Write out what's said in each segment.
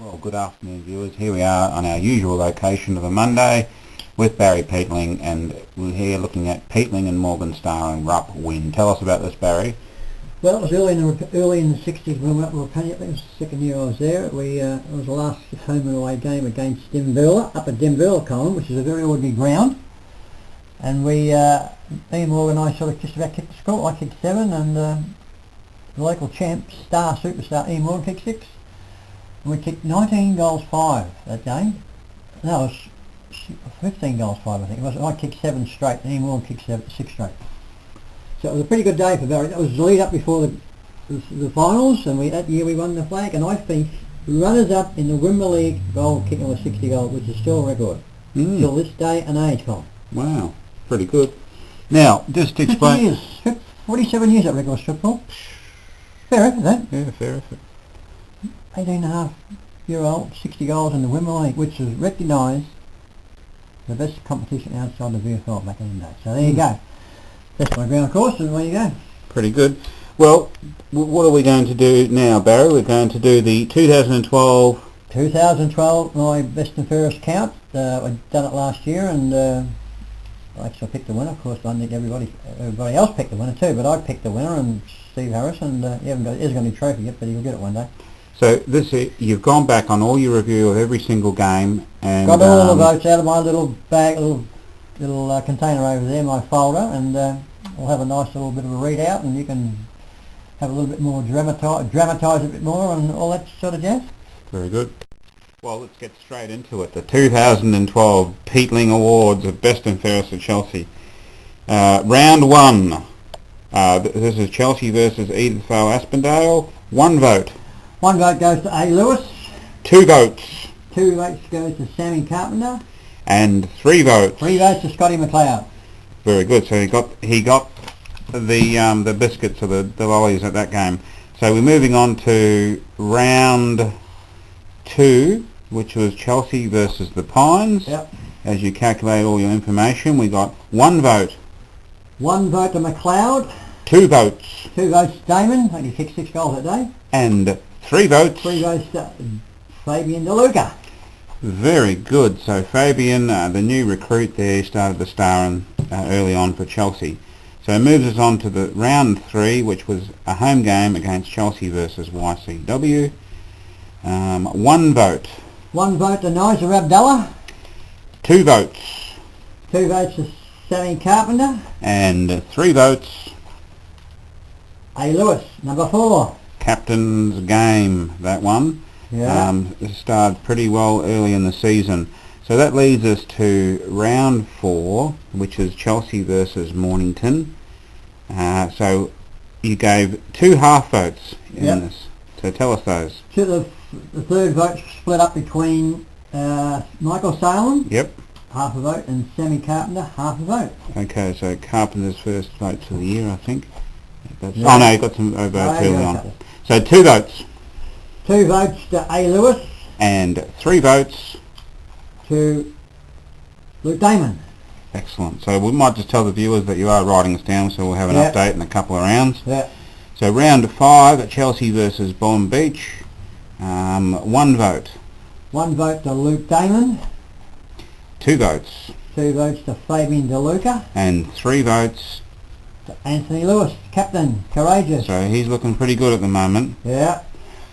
Well, good afternoon viewers. Here we are on our usual location of a Monday with Barry Peatling, and we're here looking at Peatling and Morgenstern and Rupp win. Tell us about this, Barry. Well, it was early in the 60s when we were up with Peatlings. It was the second year I was there. It was the last home and away game against Denver, up at Denver, Colin, which is a very ordinary ground. And me and Morgan and I sort of just about kicked the score. I kicked 7 and the local champ, superstar Ian Morgan kicked 6. And we kicked 19 goals 5 that game. No, it was 15 goals 5 I think. I kicked 7 straight and Ian Morgan kicked 6 straight. So it was a pretty good day for Barry. That was the lead up before the finals, and that year we won the flag, and I finished runners up in the Wimbledon League goal kicking with 60 goals, which is still a record till this day and age, Colin. Wow, pretty good. Now, just to explain... 47 years that record was stripped for. Fair effort, that. Yeah, fair effort. 18.5-year-old, 60 goals in the Wimbledon League, which was recognised the best competition outside the VFL back in the day. So there you go. That's my ground course, and there you go. Pretty good. Well, what are we going to do now, Barry? We're going to do the 2012... my best and fairest count. I'd done it last year, and actually I picked the winner. Of course, I think everybody else picked the winner too, but I picked the winner, and Steve Harris, and he hasn't got any trophy yet, but he'll get it one day. So you've gone back on all your review of every single game, and got all the votes out of my little bag, little container over there, my folder, and we'll have a nice little bit of a readout, and you can have a little bit more dramatise a bit more, and all that sort of jazz. Very good. Well, let's get straight into it. The 2012 Peatling Awards of Best and Fairest at Chelsea. Round 1. This is Chelsea versus Edithvale Aspendale. 1 vote. 1 vote goes to A. Lewis. 2 votes. 2 votes goes to Sammy Carpenter. And 3 votes. 3 votes to Scotty McLeod. Very good. So he got the biscuits or the lollies at that game. So we're moving on to round 2, which was Chelsea versus the Pines. Yep. As you calculate all your information, we got 1 vote. 1 vote to McLeod. 2 votes. 2 votes to Damon. I think he kicked 6 goals that day. And 3 votes. 3 votes to Fabian DeLuca. Very good. So Fabian, the new recruit there, started the starring early on for Chelsea. So it moves us on to the round 3, which was a home game against Chelsea versus YCW. 1 vote. 1 vote to Nigel Abdallah. 2 votes. 2 votes to Sammy Carpenter. And 3 votes. A. Lewis, number 4. Captain's game, that one. Yeah. Started pretty well early in the season. So that leads us to round 4, which is Chelsea versus Mornington. So you gave 2 half votes in this. So tell us those. The third vote split up between Michael Salem, Yep. half a vote, and Sammy Carpenter, half a vote. Okay, so Carpenter's first vote for the year, I think. Oh no, he got some votes early on. So 2 votes. 2 votes to A. Lewis. And 3 votes to Luke Damon. Excellent. So we might just tell the viewers that you are writing this down, so we'll have an update in a couple of rounds. Yeah. So round 5 at Chelsea versus Bourne Beach. 1 vote. 1 vote to Luke Damon. 2 votes. 2 votes to Fabian DeLuca. And 3 votes to Anthony Lewis, captain, courageous. So he's looking pretty good at the moment. Yeah.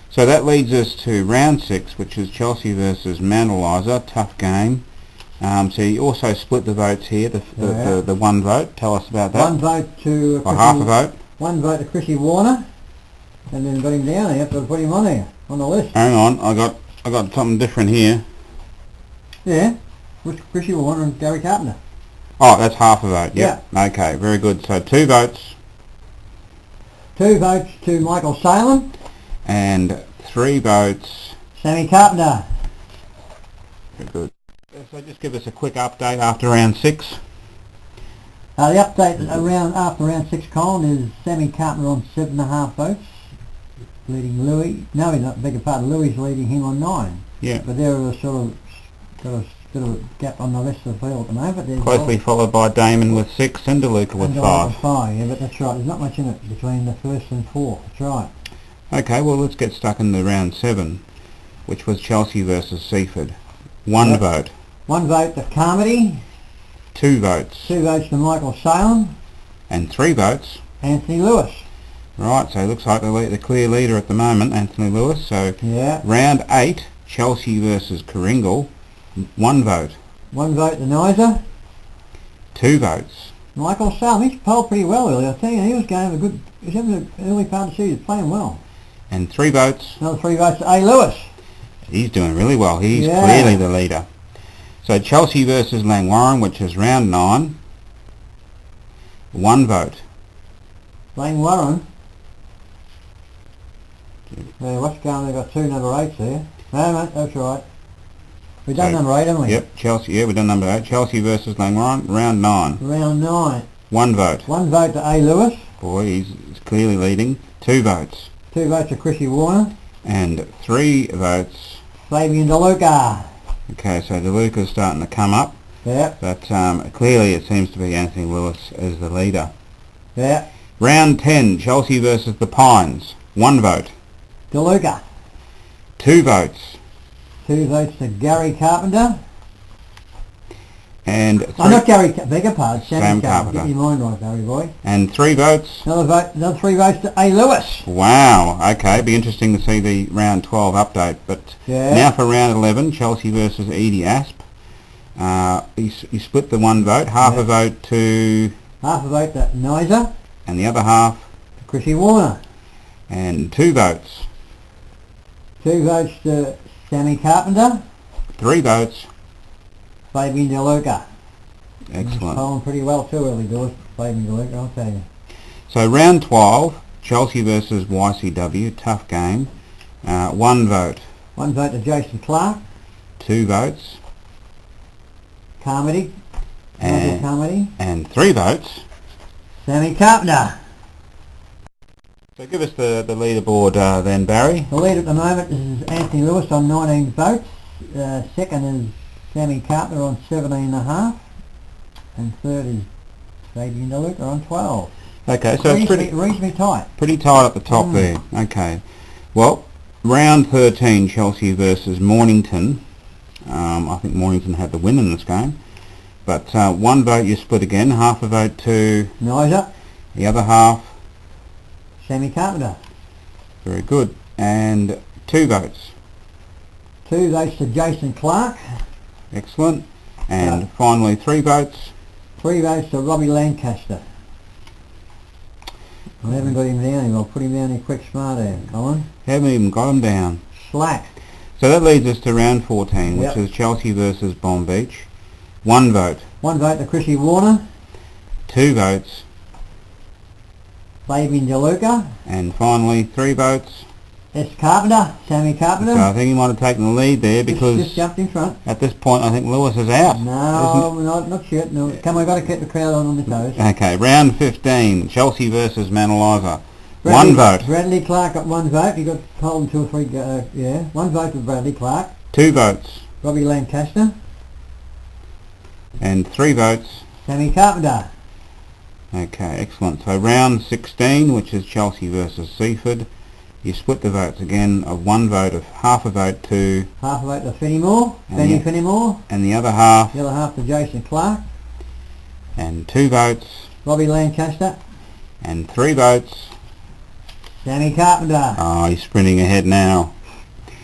So that leads us to round 6, which is Chelsea versus Mount Eliza. Tough game. So you also split the votes here, the 1 vote. Tell us about that. 1 vote to... Or half a vote. 1 vote to Chrissy Warner. And then got him down. You have to put him on there, on the list. Hang on, I got something different here. Yeah. Chrissy Warner and Gary Carpenter. Oh, that's half a vote. Yep. Yeah. Okay, very good. So 2 votes. 2 votes to Michael Salem. And 3 votes. Sammy Carpenter. Very good. So just give us a quick update after round 6. The update after round 6, Colin, is Sammy Carpenter on 7.5 votes, leading Louis. No, he's not. Beg your pardon. Louis leading him on 9. Yeah. But they're sort of got a bit of a gap on the rest of the field at the moment. Closely followed by Damon with 6 and DeLuca with 5. 5, yeah, but that's right. There's not much in it between the first and fourth. That's right. Okay, well let's get stuck into round 7. which was Chelsea versus Seaford. One vote. One vote to Carmody. 2 votes. 2 votes to Michael Salem. And 3 votes. Anthony Lewis. Right, so it looks like the clear leader at the moment, Anthony Lewis. So yeah. Round 8, Chelsea versus Coringal. 1 vote. 1 vote to Nizer. 2 votes. Michael Salem, he's polled pretty well earlier. I tell you, he was having an early part of the season, playing well. And 3 votes. Another 3 votes to A. Lewis. He's doing really well. He's clearly the leader. So Chelsea versus Langwarrin, which is round 9. 1 vote. Langwarrin. What's going? They've got 2 number 8s here. No, mate, that's right. We've done number 8, haven't we? Yep, Chelsea. Yeah, we've done number 8. Chelsea versus Langwarrin, round 9. Round 9. 1 vote. 1 vote to A. Lewis. Boy, he's clearly leading. 2 votes. 2 votes to Chrissy Warner. And 3 votes. Fabian DeLuca. Okay, so DeLuca's starting to come up. Yep. But clearly it seems to be Anthony Lewis as the leader. Yep. Round 10, Chelsea versus the Pines. 1 vote. DeLuca. 2 votes. 2 votes to Gary Carpenter. And not Gary, beg your pardon, Sam Carpenter. Get your mind right, Gary boy. And 3 votes. Another 3 votes to A. Lewis. Wow, okay, be interesting to see the round 12 update. But now for round 11, Chelsea versus Edie Asp. He split the 1 vote, half a vote to... Half a vote to Nizer. And the other half... To Chrissy Warner. And 2 votes. 2 votes to Sammy Carpenter. 3 votes. Fabian DeLuca. Excellent. He's polling pretty well too early doors, Fabian DeLuca, I'll tell you. So round 12, Chelsea versus YCW, tough game. 1 vote. 1 vote to Jason Clark. 2 votes. Carmody. And 3 votes. Sammy Carpenter. So give us the leaderboard then, Barry. The lead at the moment is Anthony Lewis on 19 votes. Second is Sammy Carpenter on 17.5. And third is Fabian DeLuca on 12. Okay, so it's reasonably tight. Pretty tight at the top there. Okay. Well, round 13, Chelsea versus Mornington. I think Mornington had the win in this game. But 1 vote you split again, half a vote to... Nizer. The other half... Sammy Carpenter. Very good. And 2 votes. 2 votes to Jason Clark. Excellent. And finally 3 votes. 3 votes to Robbie Lancaster. I haven't got him down here. I'll put him down here quick smart there, Colin. Haven't even got him down. Slack. So that leads us to round 14, which is Chelsea versus Bomb Beach. 1 vote. 1 vote to Chrissy Warner. 2 votes. Fabian DeLuca. And finally 3 votes. S. Carpenter, Sammy Carpenter. So I think he might have taken the lead there because just jumped in front. At this point I think Lewis is out. No, not yet. No. Come on, we've got to keep the crowd on the toes. Okay, round 15, Chelsea versus Manaliza. 1 vote. Bradley Clark got 1 vote. He got polled in 2 or 3. 1 vote for Bradley Clark. 2 votes. Robbie Lancaster. And 3 votes. Sammy Carpenter. Okay, excellent. So round 16, which is Chelsea versus Seaford. You split the votes again of 1 vote of half a vote to... Half a vote to Fenimore. Fenimore. And the other half... The other half to Jason Clark. And 2 votes. Robbie Lancaster. And 3 votes. Sammy Carpenter. Oh, he's sprinting ahead now.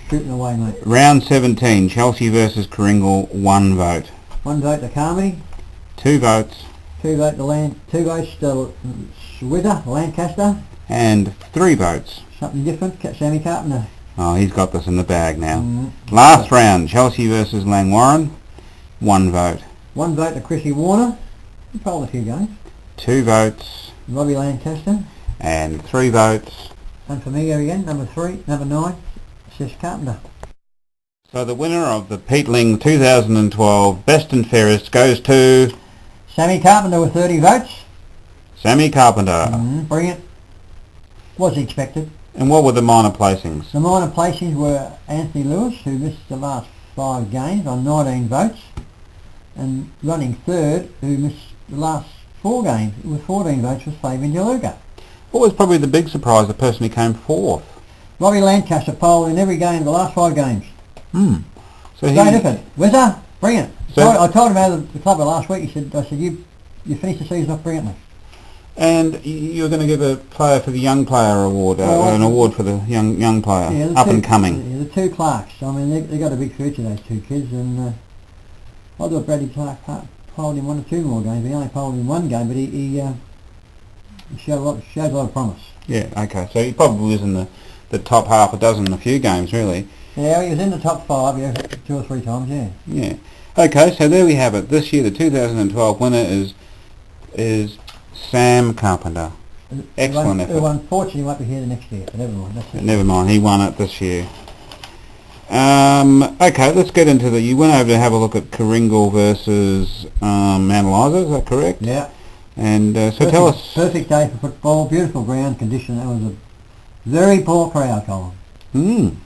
Shooting away, mate. Round 17, Chelsea versus Coringal, 1 vote. 1 vote to Carmody. 2 votes. 2 votes to Swither, Lancaster. And 3 votes. Something different, Sammy Carpenter. Oh, he's got this in the bag now. Last round, Chelsea versus Langwarrin, 1 vote. 1 vote to Chrissy Warner. He polled a few games. 2 votes. Robbie Lancaster. And 3 votes. And for me again, number 9, Sis Carpenter. So the winner of the Peatlings 2012 Best and Fairest goes to... Sammy Carpenter with 30 votes. Sammy Carpenter. Brilliant. Was expected. And what were the minor placings? The minor placings were Anthony Lewis, who missed the last 5 games on 19 votes, and running third, who missed the last 4 games with 14 votes, was Fabian DeLuca. What was probably the big surprise, the person who came 4th? Robbie Lancaster polled in every game, the last 5 games. So Very different. Whizzer, brilliant. So- I told him out of the club last week. I said, you finished the season off brilliantly. And you're going to give a player for the young player award, Oh, an award for the young player, the up two, and coming. Yeah, the two Clarks. I mean, they got a big future, those two kids, and I thought Bradley Clark polled him one or two more games. He only polled him one game, but he showed a lot of promise. Yeah, okay. So he probably was in the top half a dozen in a few games, really. Yeah, he was in the top 5, yeah, 2 or 3 times, yeah. Yeah. Okay, so there we have it. This year, the 2012 winner is Sam Carpenter. Excellent effort. Who unfortunately won't be here the next year, but never mind. That's it. Never mind, he won it this year. Okay, let's get into you went over to have a look at Kooringal versus Mount Eliza, is that correct? Yeah. And so tell us... Perfect day for football, beautiful ground condition. That was a very poor crowd, Colin.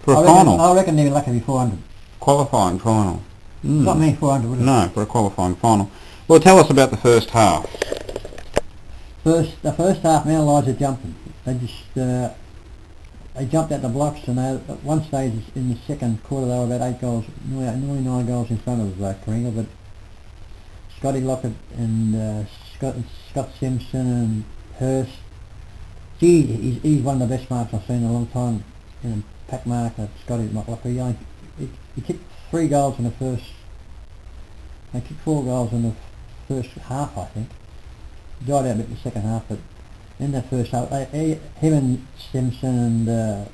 For a final. I reckon they're lucky to be 400. Qualifying final. Not many 400, would it? No, for a qualifying final. Well, tell us about the first half. The first half, Mount Eliza jumping. They just they jumped at the blocks, and at one stage in the second quarter they were about 8 goals, nearly 9 goals in front of Kooringal. But Scotty Lockett and Scott Simpson and Hurst. Gee, he's one of the best marks I've seen in a long time. In a pack mark, Scotty Lockett. He kicked 3 goals in the first. They kicked 4 goals in the first half, I think. Died out a bit in the second half, but in that first half, him and Simpson and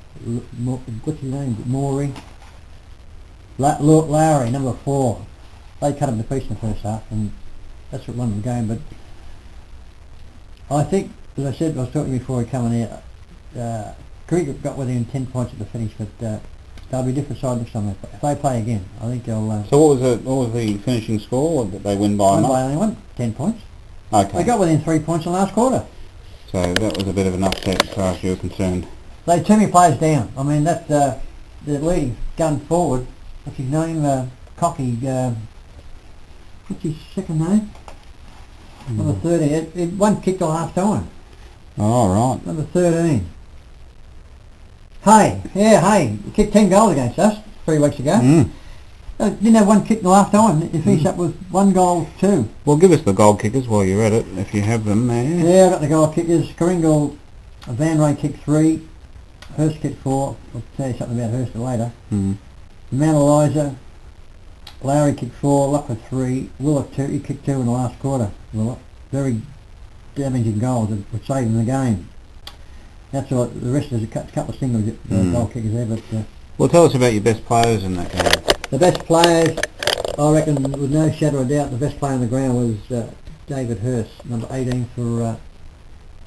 what's his name, Morey, Lowry, number 4, they cut him to pieces in the first half, and that's what won the game. But I think, as I said, I was talking before he coming out, Kooringal got within 10 points at the finish, but they'll be a different side next time. If they play again, I think they'll... So what was the finishing score? Or did they win by enough? They only won 10 points. Okay. They got within 3 points in the last quarter. So that was a bit of an upset as far as you're concerned. They had too many players down. I mean, that the leading gun forward, what's his name, Cocky, what's his second name? Number 13. One kicked at half time. Oh, right. Number 13. Hey, he kicked 10 goals against us 3 weeks ago. Didn't have one kick in the half time. He finished up with 1 goal, 2. Well, give us the goal kickers while you're at it, if you have them there. Yeah, I've got the goal kickers. Kooringal, Van Ray kicked 3. Hurst kicked 4. I'll tell you something about Hurst later. Mount Eliza, Lowry kicked 4, Lockwood 3, Willock 2. He kicked 2 in the last quarter. Willock. Very damaging goals that would save him the game. That's all. The rest is a couple of single goal kickers there. But well, tell us about your best players in that game. the best players, I reckon, with no shadow of doubt, the best player on the ground was David Hurst, number 18 for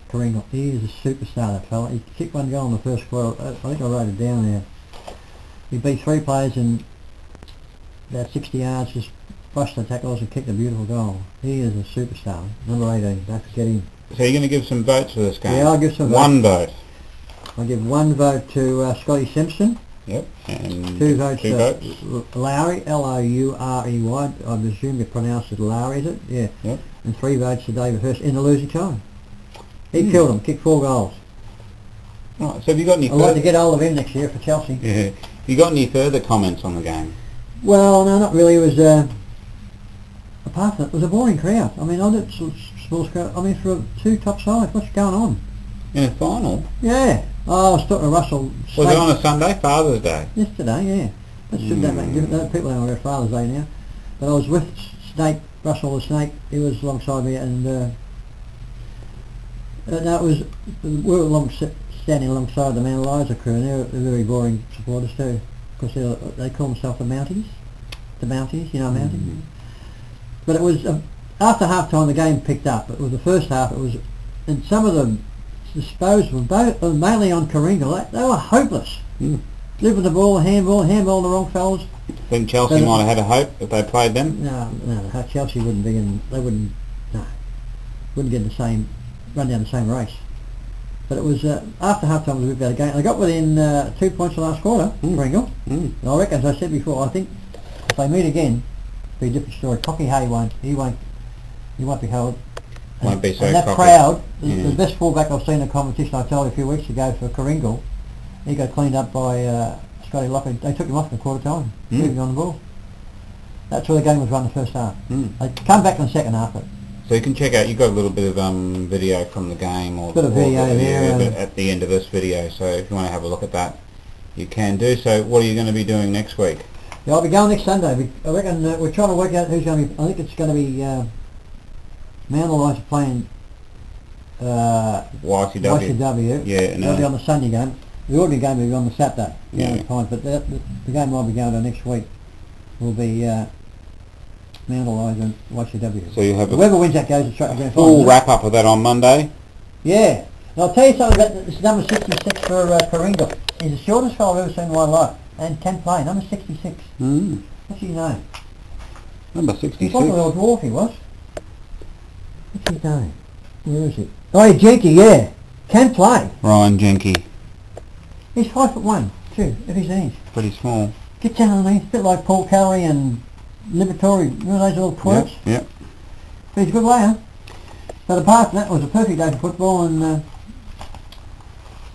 Kooringal. He is a superstar, that fella. He kicked 1 goal in the first quarter. I think I wrote it down there. He beat 3 players in about 60 yards, just brushed the tackles and kicked a beautiful goal. He is a superstar. Number 18, don't forget him. So you're going to give some votes for this game? Yeah, I'll give some One vote. I'll give 1 vote to Scotty Simpson. Yep. And 2 votes two to votes. Lowry, L-O-U-R-E-Y. I presume you pronounce it Lowry, is it? Yeah. Yep. And 3 votes to David Hurst in the losing time. He killed him, kicked 4 goals. Right, so have you got any I'd like to get hold of him next year for Chelsea. Yeah. You got any further comments on the game? Well, no, not really. It was, apart from that, it was a boring crowd. I mean, I did small crowd. I mean, for 2 top sides, what's going on? In a final? Yeah. Oh, I was talking to Russell. Was it on a Sunday? Father's Day? Yesterday, yeah. That should that make difference. People don't wear Father's Day now. But I was with Snake, Russell the Snake. He was alongside me, and no, it was, we were standing alongside the Mount Eliza crew, and they're very boring supporters too, because they call themselves the Mounties. The Mounties, you know, Mounties. But it was after half time the game picked up. It was the first half. It was, and some of them disposed were mainly on Kooringal. They were hopeless. Living the ball, handball the wrong fellas. Think Chelsea might have had a hope if they played them? No, Chelsea wouldn't be in. They wouldn't get the same, run down the same race. But it was after half time was a bit better game. They got within 2 points the last quarter, Kooringal. And I reckon, as I said before, I think if they meet again, it'll be a different story. Cocky Hay he won't be held. Won't be so and that cocky. crowd, the best fullback I've seen in a competition, I told you a few weeks ago for Kooringal, he got cleaned up by Scotty Lockwood, they took him off in the quarter time, moved him on the ball. That's where the game was run the first half. They come back in the second half. So you can check out, you've got a little bit of video from the game, or, Got a video there, at the end of this video, so if you want to have a look at that, you can do. So what are you going to be doing next week? Yeah, I'll be going next Sunday. I reckon we're trying to work out who's going to be, I think it's going to be Mount Eliza playing YCW. Yeah, and they'll be on the Sunday game. The ordinary game will be on the Saturday. Yeah. But the game I'll be going to next week will be Mount Eliza and YCW. So you have whoever wins that goes straight to grand final. full wrap up of that on Monday. Yeah. And I'll tell you something about this number 66 for Karinga. He's the shortest fellow I've ever seen in my life, and can play. Number 66. What's his name? Number He's 66. like a little dwarf, he was. What's his name? Where is he? Oh, yeah, Jenke, yeah. Can play. Ryan Jenke. He's 5'1", too, at his knees. Pretty small. Gets down underneath, a bit like Paul Cowley and Libertori, you know those little twerps? Yep. But he's a good player. But apart from that, it was a perfect day for football, and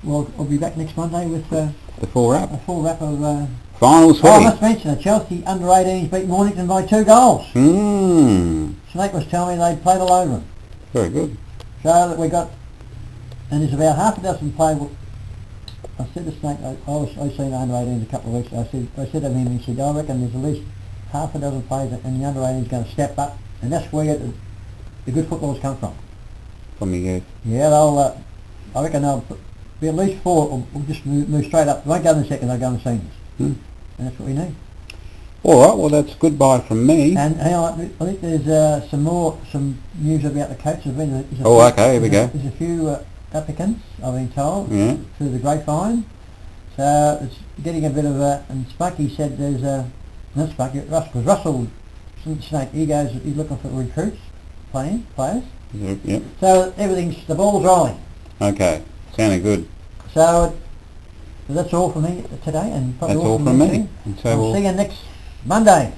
well, I'll be back next Monday with The full wrap. a full wrap of... Finals Oh, I footy. must mention that Chelsea under-18s beat Mornington by 2 goals. Snake was telling me they'd played all over them. Very good. So that we got, and there's about half a dozen players. I said to Snake, I seen under-18s a couple of weeks ago. I said to him, he said, I reckon there's at least half a dozen players in the under-18s going to step up, and that's where the good footballers come from. From the youth. Yeah, they'll, I reckon they'll be at least 4, will just move straight up. They won't go in the second, they'll go in the seniors. And that's what we need. Alright, well that's goodbye from me. And hang on, I think there's some news about the coach. Okay, here we go. There's a few applicants, I've been told, through the grapevine. So it's getting a bit of and Spunky said there's not Spunky, because Russell Snake, he's looking for recruits, players. Yep. So the ball's rolling. Okay, sounded good. So that's all from me today, and probably That's all from me. And so we'll see you next Monday.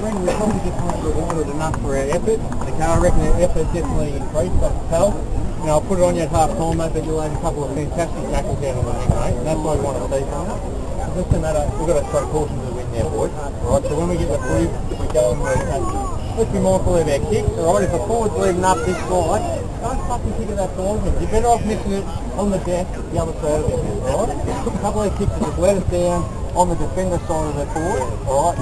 We probably just weren't rewarded enough for our effort. Okay, I reckon our effort definitely increased, I can tell. You know, I'll put it on you at half time, mate, but you'll have a couple of fantastic tackles out on the wing, mate, and that's what we want to see from us. It doesn't matter, we've got to throw caution to the wind there, boys. Alright, so when we get the proof, we go and let's be mindful of our kicks, alright? If a forward's leading up this wide, don't fucking kick at that forward. You're better off missing it on the deck, the other side of it, alright? A couple of kicks that just let us down on the defender side of the forward, alright?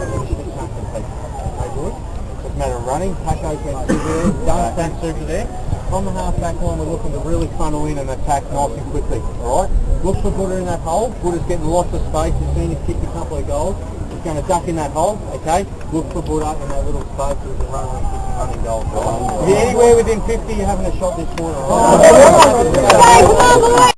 Doesn't matter of running, Paco's been super there, don't stand super there. From the half back line, we're looking to really funnel in and attack nice and quickly, alright? Look for Buddha in that hole. Buddha's getting lots of space. He's seen he's kicked a couple of goals. He's going to duck in that hole, okay? Look for Buddha in that little space so we can run and kick and running goals, right? If you're anywhere within 50, you're having a shot this corner, alright?